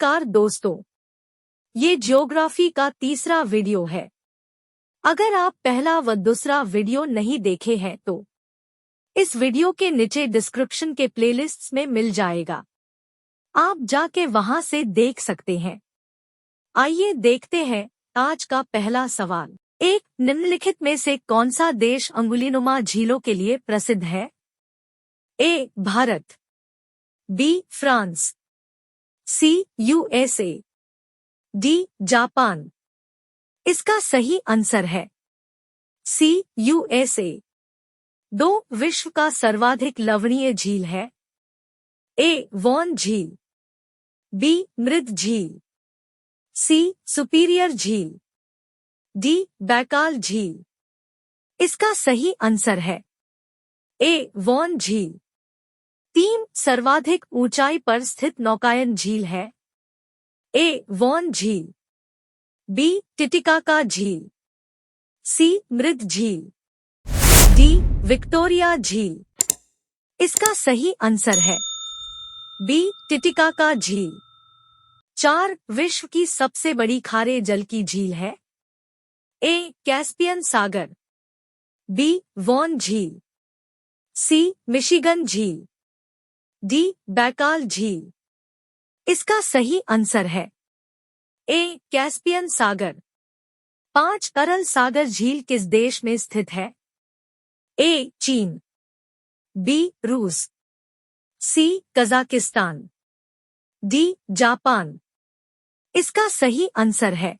नमस्कार दोस्तों, ये ज्योग्राफी का तीसरा वीडियो है। अगर आप पहला व दूसरा वीडियो नहीं देखे हैं तो इस वीडियो के नीचे डिस्क्रिप्शन के प्लेलिस्ट्स में मिल जाएगा, आप जाके वहां से देख सकते हैं। आइए देखते हैं आज का पहला सवाल। एक निम्नलिखित में से कौन सा देश अंगुलीनुमा झीलों के लिए प्रसिद्ध है? A. Bharat, B. France, C. USA, D. Japan. इसका सही आंसर है सी. यूएसए। 2. विश्व का सर्वाधिक लवणीय झील है? ए. वॉन झील, बी. मृद झील, सी. सुपीरियर झील, डी. बैकाल झील। इसका सही आंसर है ए. वॉन झील। 3. सर्वाधिक ऊंचाई पर स्थित नौकायन झील है? ए. वॉन झील, बी. टिटिकाका झील, सी. मृद झील, डी. विक्टोरिया झील। इसका सही आंसर है बी. टिटिकाका झील। 4. विश्व की सबसे बड़ी खारे जल की झील है? ए. कैस्पियन सागर, बी. वॉन झील, सी. मिशिगन झील, डी. बैकाल झील। इसका सही आंसर है ए. कैस्पियन सागर। 5. अरल सागर झील किस देश में स्थित है? ए. चीन, बी. रूस, सी. Kazakhstan, D. जापान। इसका सही आंसर है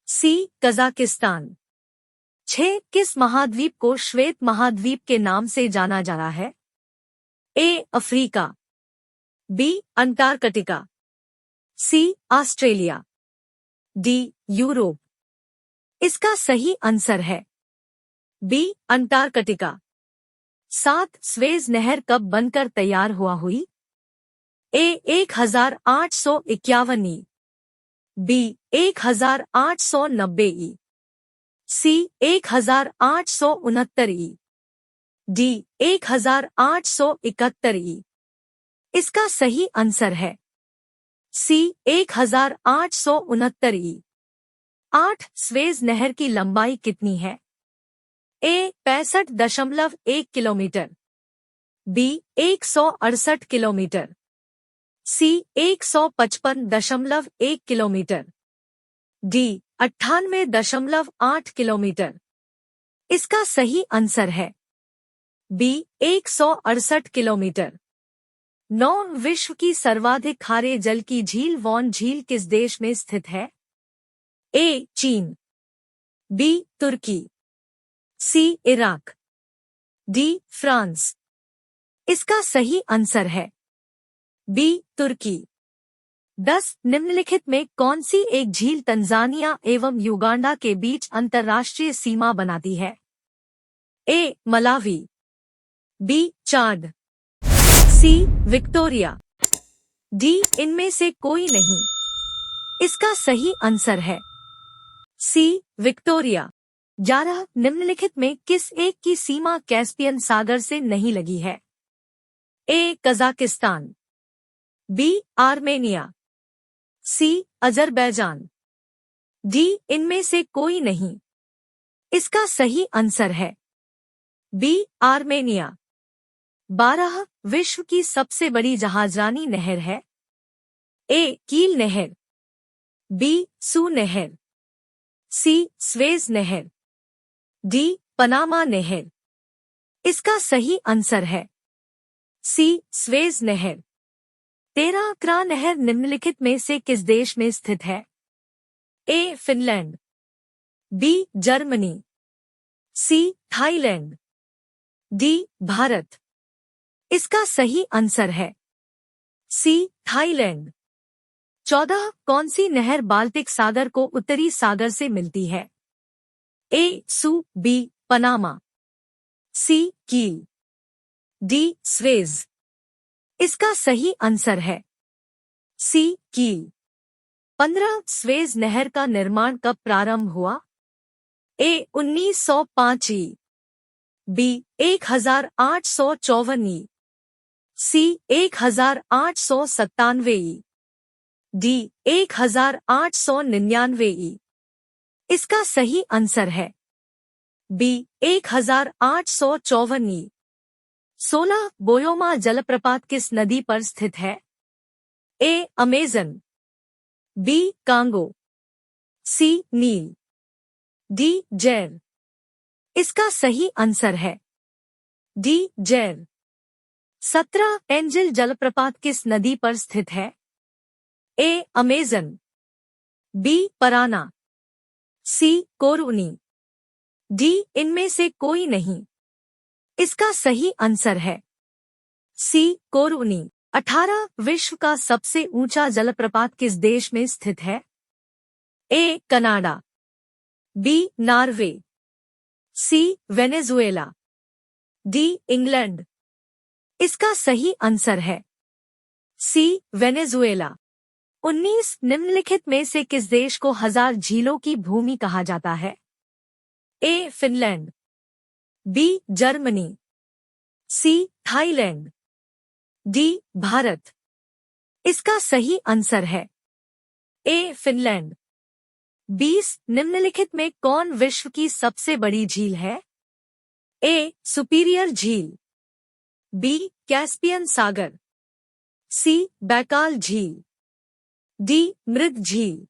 सी. कजाकिस्तान। 6. किस महाद्वीप को श्वेत महाद्वीप के नाम से जाना जाता है? A. Africa, B. Antarctica, C. Australia, D. Europe. इसका सही आंसर है बी. अंटार्कटिका। 7. स्वेज नहर कब बनकर तैयार हुई? ए. 1851 ई, बी. 1890 ई, सी. 1869 ई, डी. 1871 ई। इसका सही आंसर है सी. 1869 ई। 8. स्वेज नहर की लंबाई कितनी है? ए. 65.1 किलोमीटर, बी. 168 किलोमीटर, सी. 155.1 किलोमीटर, डी. 98.8 किलोमीटर। इसका सही आंसर है बी. 168 किलोमीटर। 9. विश्व की सर्वाधिक खारे जल की झील वॉन झील किस देश में स्थित है? ए. चीन, बी. तुर्की, सी. Iraq, D. फ्रांस। इसका सही आंसर है बी. तुर्की। 10. निम्नलिखित में कौन सी एक झील तंजानिया एवं युगांडा के बीच अंतर्राष्ट्रीय सीमा बनाती है? A. Malawi, B. Chad, C. Victoria, D. इनमें से कोई नहीं। इसका सही आंसर है सी. विक्टोरिया। 11. निम्नलिखित में किस एक की सीमा कैस्पियन सागर से नहीं लगी है? A. Kazakhstan, B. Armenia, C. Azerbaijan, D. इनमें से कोई नहीं। इसका सही आंसर है बी. आर्मेनिया। 12. विश्व की सबसे बड़ी जहाजरानी नहर है? ए. कील नहर, बी. सू नहर, सी. स्वेज नहर, डी. पनामा नहर। इसका सही आंसर है सी. स्वेज नहर। 13. क्रा नहर निम्नलिखित में से किस देश में स्थित है? A. Finland, B. Germany, C. Thailand, D. Bharat. इसका सही आंसर है सी. थाईलैंड। 14. कौन सी नहर बाल्टिक सागर को उत्तरी सागर से मिलती है? ए. सू, बी. पनामा, सी. कील, डी. स्वेज। इसका सही आंसर है सी. कील। 15. स्वेज नहर का निर्माण कब प्रारंभ हुआ? ए. 1905 ई, बी. 1854 ई, सी. 1897 ई, डी 1899 ई। इसका सही आंसर है बी 1854 ई। 16 बोयोमा जलप्रपात किस नदी पर स्थित है? ए अमेजन, बी कांगो, सी नील, डी जैर। इसका सही आंसर है डी जैर। 17 एंजल जलप्रपात किस नदी पर स्थित है? ए अमेजन, बी पराना, सी कोरुनी, डी इनमें से कोई नहीं। इसका सही आंसर है सी कोरुनी। 18 विश्व का सबसे ऊंचा जलप्रपात किस देश में स्थित है? A Canada, B Norway, C Venezuela, D England. इसका सही आंसर है सी वेनेजुएला। 19 निम्नलिखित में से किस देश को 1000 झीलों की भूमि कहा जाता है? A Finland, B Germany, C Thailand, D Bharat. इसका सही आंसर है ए फिनलैंड। 20 निम्नलिखित में कौन विश्व की सबसे बड़ी झील है? ए सुपीरियर झील, बी कैस्पियन सागर, सी बैकाल झील, डी मृग झील।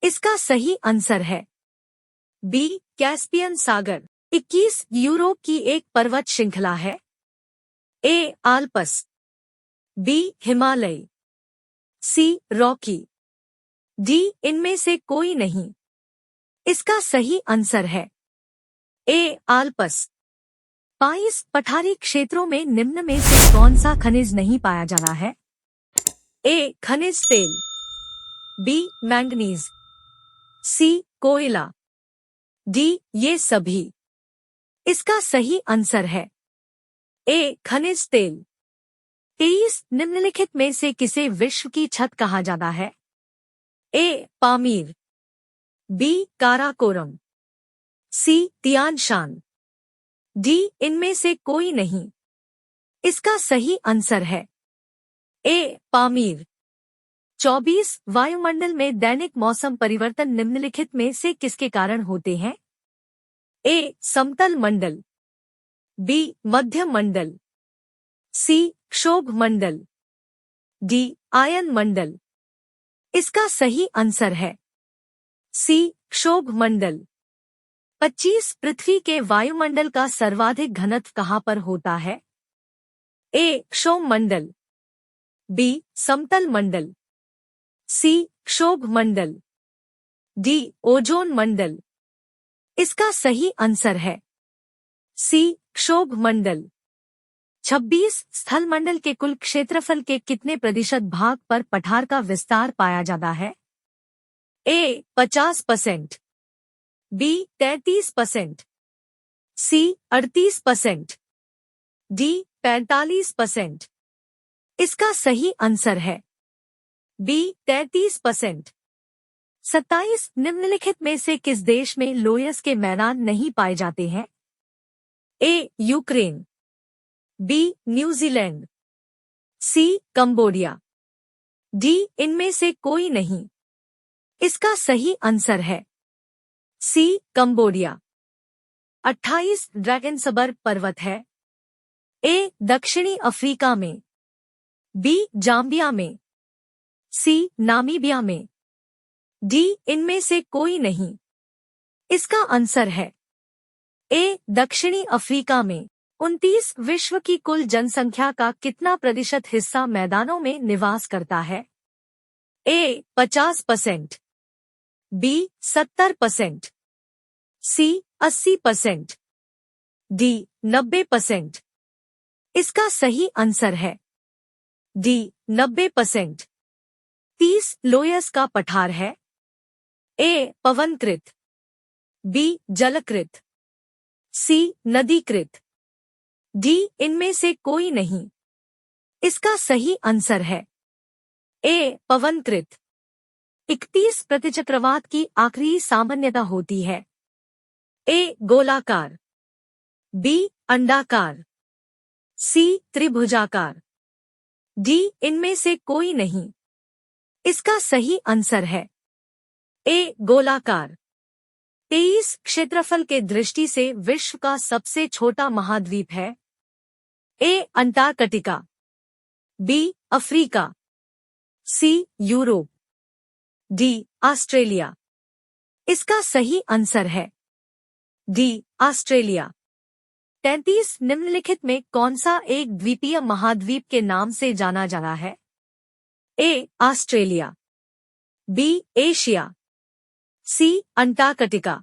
इसका सही आंसर है बी कैस्पियन सागर। 21 यूरोप की एक पर्वत श्रृंखला है? ए आल्पस, बी हिमालय, सी रॉकी, डी इनमें से कोई नहीं। इसका सही आंसर है ए आल्पस। 22 पठारी क्षेत्रों में निम्न में से कौन सा खनिज नहीं पाया जाता है? ए खनिज तेल, बी मैंगनीज, सी कोयला, डी ये सभी। इसका सही आंसर है ए खनिज तेल। 23 निम्नलिखित में से किसे विश्व की छत कहा जाता है? ए पामीर, बी काराकोरम, सी तियान शान, डी इनमें से कोई नहीं। इसका सही आंसर है ए पामीर। 24 वायुमंडल में दैनिक मौसम परिवर्तन निम्नलिखित में से किसके कारण होते हैं? ए समतल मंडल, बी मध्यम मंडल, सी क्षोभ मंडल, डी आयन मंडल। इसका सही आंसर है सी क्षोभ मंडल। 25 पृथ्वी के वायुमंडल का सर्वाधिक घनत्व कहाँ पर होता है? ए क्षोभ मंडल, बी समतल मंडल, सी क्षोभ मंडल, डी ओजोन मंडल। इसका सही आंसर है सी क्षोभ मंडल। 26 स्थल मंडल के कुल क्षेत्रफल के कितने प्रतिशत भाग पर पठार का विस्तार पाया जाता है? ए 50%, बी 33%, सी 38%, डी 45%। इसका सही आंसर है बी 33%। 27 निम्नलिखित में से किस देश में लोयस के मैदान नहीं पाए जाते हैं? ए यूक्रेन, बी न्यूजीलैंड, सी कंबोडिया, डी इनमें से कोई नहीं। इसका सही आंसर है सी कंबोडिया। 28 ड्रैगनसबर्ग पर्वत है? ए दक्षिणी अफ्रीका में, बी जाम्बिया में, सी नामीबिया में, डी इनमें से कोई नहीं। इसका आंसर है ए दक्षिणी अफ्रीका में। 29 विश्व की कुल जनसंख्या का कितना प्रतिशत हिस्सा मैदानों में निवास करता है? ए 50%, बी 70%, सी 80%, डी 90%। इसका सही आंसर है डी 90%। 30 लोयस का पठार है? ए पवनकृत, बी जलकृत, सी नदीकृत, डी इनमें से कोई नहीं। इसका सही आंसर है ए पवनकृत। 31 प्रतिचक्रवात की आखिरी सामान्यता होती है? ए गोलाकार, बी अंडाकार, सी त्रिभुजाकार, डी इनमें से कोई नहीं। इसका सही आंसर है ए गोलाकार। 23 क्षेत्रफल के दृष्टि से विश्व का सबसे छोटा महाद्वीप है। ए अंटार्कटिका, बी अफ्रीका, सी यूरोप, डी ऑस्ट्रेलिया। इसका सही आंसर है डी ऑस्ट्रेलिया। 33 निम्नलिखित में कौन सा एक द्वीपीय महाद्वीप के नाम से जाना जाता है? A Australia, B Asia, C Antarctica,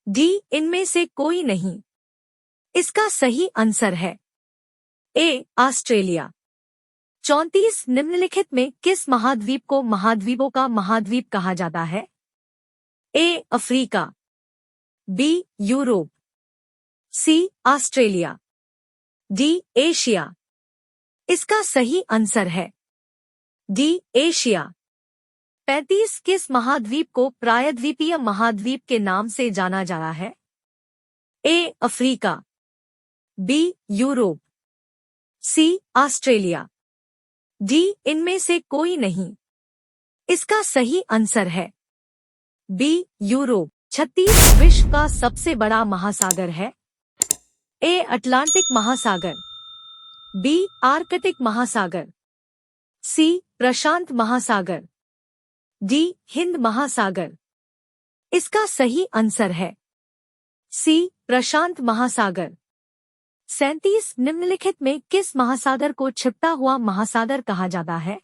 D इनमें से कोई नहीं। इसका सही आंसर है ए ऑस्ट्रेलिया। 34 निम्नलिखित में किस महाद्वीप को महाद्वीपों का महाद्वीप कहा जाता है? A Africa, B Europe, C Australia, D Asia. इसका सही आंसर है डी एशिया। 35 किस महाद्वीप को प्रायद्वीपीय महाद्वीप के नाम से जाना जाता है? A Africa, B Europe, C Australia, D इनमें से कोई नहीं। इसका सही आंसर है बी यूरोप। 36 विश्व का सबसे बड़ा महासागर है? ए अटलांटिक महासागर, बी आर्कटिक महासागर, सी प्रशांत महासागर, डी हिंद महासागर। इसका सही आंसर है सी प्रशांत महासागर। 37 निम्नलिखित में किस महासागर को छिपता हुआ महासागर कहा जाता है?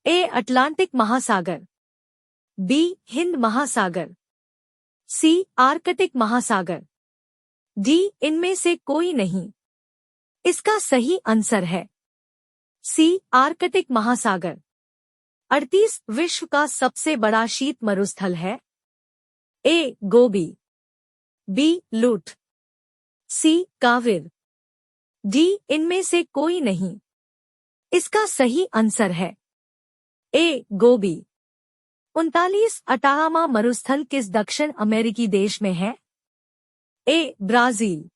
ए अटलांटिक महासागर, बी हिंद महासागर, सी आर्कटिक महासागर, डी इनमें से कोई नहीं। इसका सही आंसर है सी आर्कटिक महासागर। 38 विश्व का सबसे बड़ा शीत मरुस्थल है? ए गोबी, बी लूट, सी काविर, डी इनमें से कोई नहीं। इसका सही आंसर है ए गोबी। 39 अटाकामा मरुस्थल किस दक्षिण अमेरिकी देश में है? A Brazil,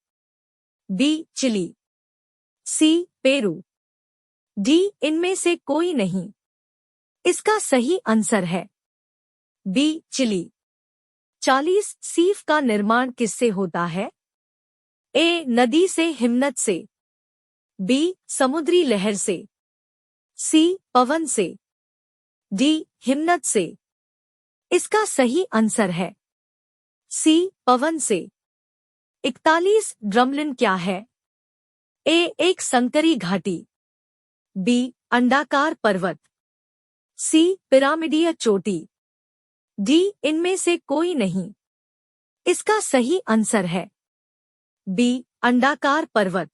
B Chile, C Peru, D इनमें से कोई नहीं। इसका सही आंसर है बी चिली। 40 सीफ का निर्माण किससे होता है? ए नदी से हिमनद से, बी समुद्री लहर से, सी पवन से, डी हिमनद से। इसका सही आंसर है सी पवन से। 41 ड्रमलिन क्या है? ए एक संकरी घाटी, बी अंडाकार पर्वत, सी पिरामिडीय चोटी, डी इनमें से कोई नहीं। इसका सही आंसर है बी अंडाकार पर्वत।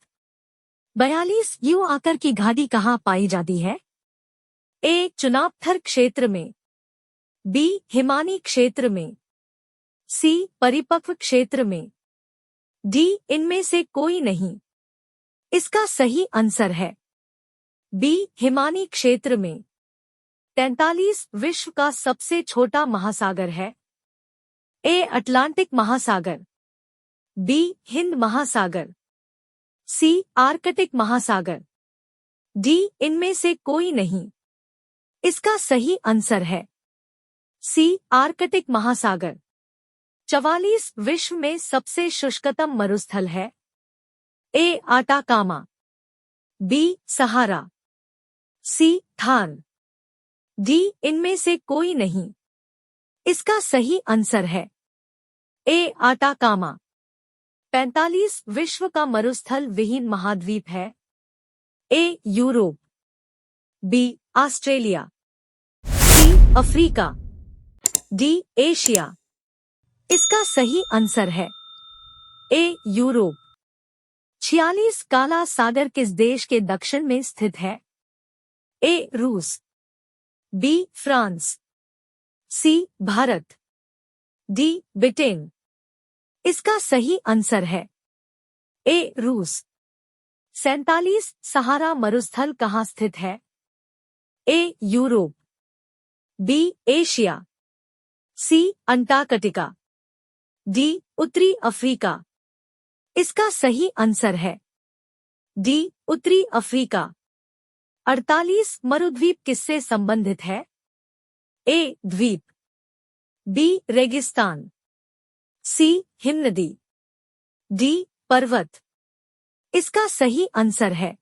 42 यू आकर की घाटी कहाँ पाई जाती है? ए चुनावथर क्षेत्र में, बी हिमानी क्षेत्र में, सी परिपक्व क्षेत्र में, डी इनमें से कोई नहीं। इसका सही आंसर है बी हिमानी क्षेत्र में। 43 विश्व का सबसे छोटा महासागर है? ए अटलांटिक महासागर, बी हिंद महासागर, सी आर्कटिक महासागर, डी इनमें से कोई नहीं। इसका सही आंसर है सी आर्कटिक महासागर। 44 विश्व में सबसे शुष्कतम मरुस्थल है? ए आटाकामा, बी सहारा, सी थार, डी इनमें से कोई नहीं। इसका सही आंसर है ए आटाकामा। 45 विश्व का मरुस्थल विहीन महाद्वीप है? A Europe, B Australia, C Africa, D Asia. इसका सही आंसर है ए यूरोप। 46 काला सागर किस देश के दक्षिण में स्थित है? ए रूस, बी फ्रांस, सी भारत, डी ब्रिटेन। इसका सही आंसर है ए रूस। 47 सहारा मरुस्थल कहाँ स्थित है? A Europe, B Asia, C Antarctica, D उत्तरी अफ्रीका। इसका सही आंसर है डी उत्तरी अफ्रीका। 48 मरुद्वीप किससे संबंधित है? ए द्वीप, बी रेगिस्तान, सी हिमनदी, डी पर्वत। इसका सही आंसर है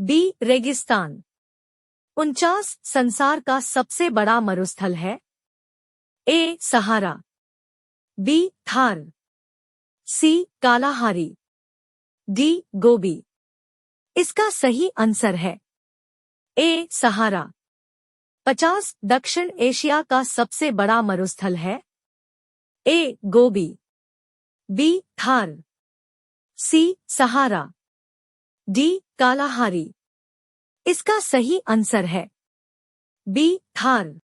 बी रेगिस्तान। 49 संसार का सबसे बड़ा मरुस्थल है? ए सहारा, बी थार, सी कालाहारी, डी गोबी। इसका सही आंसर है ए सहारा। 50 दक्षिण एशिया का सबसे बड़ा मरुस्थल है? ए गोबी, बी थार, सी सहारा, डी कालाहारी। इसका सही आंसर है बी थार।